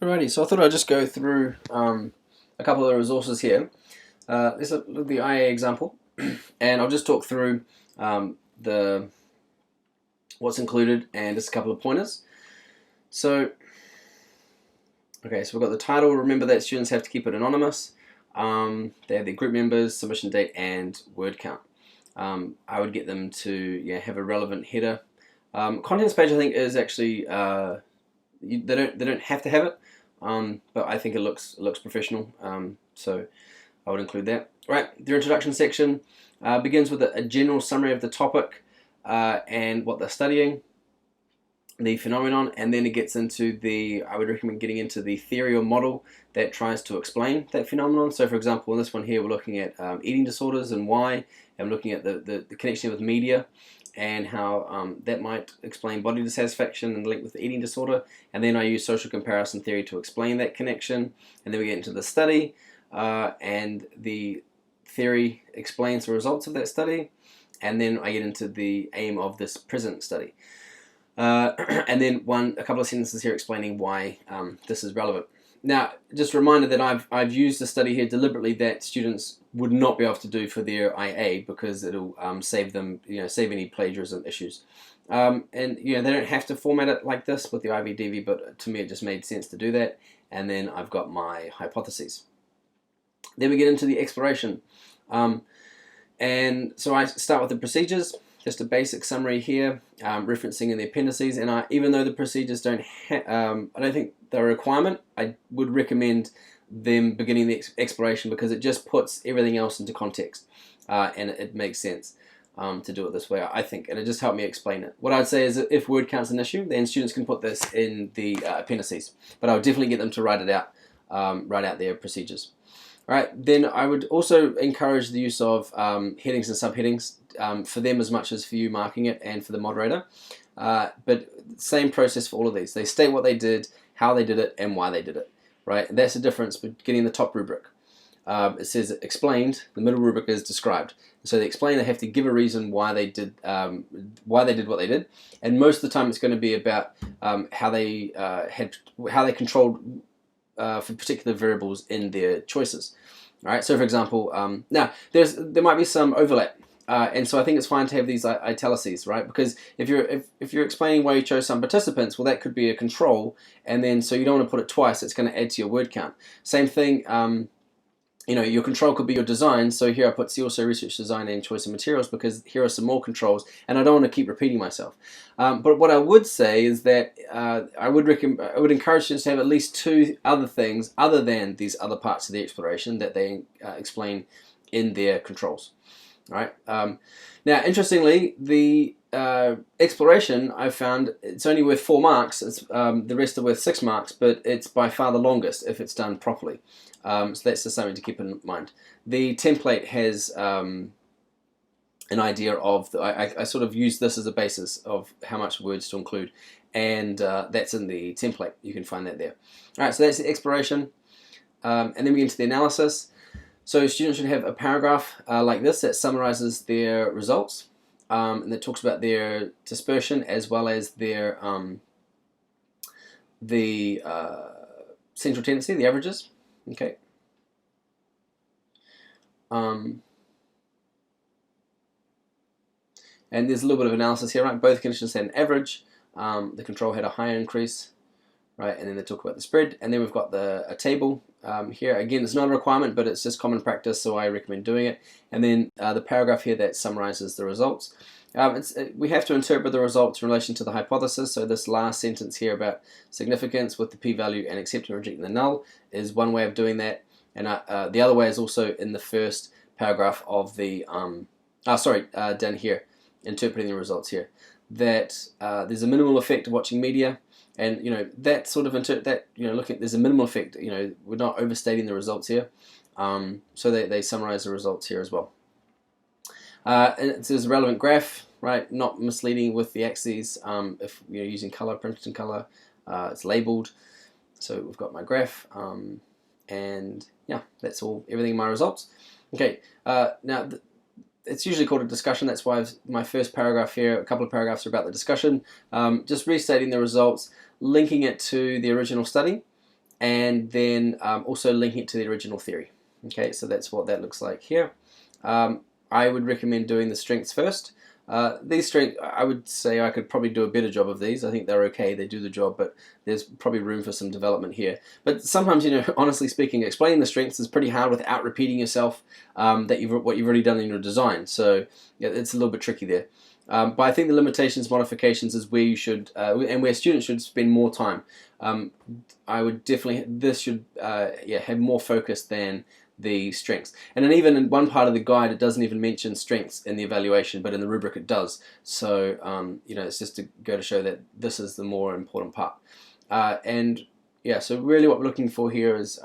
Alrighty, so I thought I'd just go through a couple of the resources here. Let's look at the IA example, and I'll just talk through the what's included and just a couple of pointers. So, okay, so we've got the title. Remember that students have to keep it anonymous. They have their group members, submission date, and word count. I would get them to have a relevant header. Contents page, I think, is actually they don't have to have it. But I think it looks professional, so I would include that. Right, their introduction section begins with a general summary of the topic and what they're studying, the phenomenon, and then it gets into I would recommend getting into the theory or model that tries to explain that phenomenon. So for example, in this one here, we're looking at eating disorders and why, and looking at the connection with media, and how that might explain body dissatisfaction and link with the eating disorder. And then I use social comparison theory to explain that connection. And then we get into the study, and the theory explains the results of that study. And then I get into the aim of this present study. And then a couple of sentences here explaining why this is relevant. Now, just a reminder that I've used a study here deliberately that students would not be able to do for their IA because it'll save them, save any plagiarism issues. And they don't have to format it like this with the IVDV, but to me it just made sense to do that. And then I've got my hypotheses. Then we get into the exploration. And so I start with the procedures. Just a basic summary here, referencing in the appendices. And even though the procedures I don't think they're a requirement, I would recommend them beginning the exploration because it just puts everything else into context, and it makes sense to do it this way, I think, and it just helped me explain it. What I'd say is that if word count's an issue, then students can put this in the appendices, but I would definitely get them to write out their procedures. All right, then I would also encourage the use of headings and subheadings for them as much as for you marking it and for the moderator. But same process for all of these. They state what they did, how they did it, and why they did it. Right, and that's the difference with getting the top rubric. It says explained. The middle rubric is described. So they explain. They have to give a reason why they did what they did, and most of the time it's going to be about how they controlled for particular variables in their choices. All right. So for example, now there might be some overlap. And so I think it's fine to have these italices, right? Because if you're explaining why you chose some participants, well, that could be a control, and then so you don't want to put it twice. It's going to add to your word count. Same thing, your control could be your design. So here I put see also research design and choice of materials because here are some more controls, and I don't want to keep repeating myself. But what I would say is that I would encourage students to have at least two other things other than these other parts of the exploration that they explain in their controls. All right. Now, interestingly, the exploration I've found it's only worth 4 marks. It's the rest are worth 6 marks, but it's by far the longest if it's done properly. So that's just something to keep in mind. The template has an idea of I sort of use this as a basis of how much words to include, and that's in the template. You can find that there. All right. So that's the exploration, and then we get into the analysis. So students should have a paragraph like this that summarizes their results, and that talks about their dispersion as well as their the central tendency, the averages. Okay. And there's a little bit of analysis here, right? Both conditions had an average. The control had a higher increase. Right, and then they talk about the spread, and then we've got a table here. Again, it's not a requirement, but it's just common practice, so I recommend doing it. And then the paragraph here that summarizes the results. We have to interpret the results in relation to the hypothesis, so this last sentence here about significance with the p-value and accepting or rejecting the null is one way of doing that. And the other way is also in the first paragraph of the, down here, interpreting the results here, that there's a minimal effect of watching media. And that sort of there's a minimal effect. We're not overstating the results here, so they summarize the results here as well. And it says relevant graph, right? Not misleading with the axes. If you're using color, printed in color, it's labeled. So we've got my graph, and yeah, that's all. Everything in my results. Okay. Now. It's usually called a discussion. That's why my first paragraph here, a couple of paragraphs are about the discussion. Just restating the results, linking it to the original study, and then also linking it to the original theory. Okay, so that's what that looks like here. I would recommend doing the strengths first. These strengths, I would say I could probably do a better job of these. I think they're okay, they do the job, but there's probably room for some development here. But sometimes, honestly speaking, explaining the strengths is pretty hard without repeating yourself what you've already done in your design. So yeah, it's a little bit tricky there. But I think the limitations, modifications is where you should, and where students should spend more time. I would definitely, this should have more focus than the strengths. And then even in one part of the guide, it doesn't even mention strengths in the evaluation, but in the rubric it does. So, it's just to go to show that this is the more important part. So really what we're looking for here is,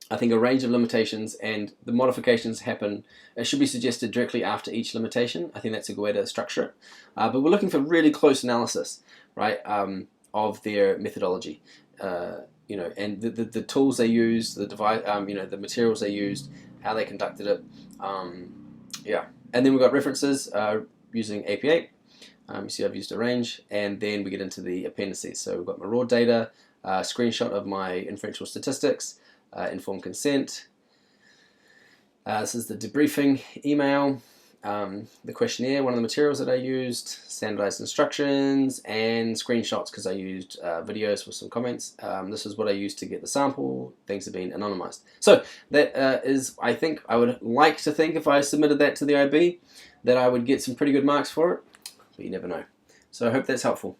I think, a range of limitations, and the modifications happen, it should be suggested directly after each limitation. I think that's a good way to structure it. But we're looking for really close analysis, right, of their methodology. And the tools they used, the materials they used, how they conducted it, And then we've got references using AP8. You see I've used a range, and then we get into the appendices. So we've got my raw data, screenshot of my inferential statistics, informed consent. This is the debriefing email. The questionnaire, one of the materials that I used, standardized instructions, and screenshots because I used videos with some comments. This is what I used to get the sample. Things have been anonymized. So that is, I think, I would like to think if I submitted that to the IB that I would get some pretty good marks for it, but you never know. So I hope that's helpful.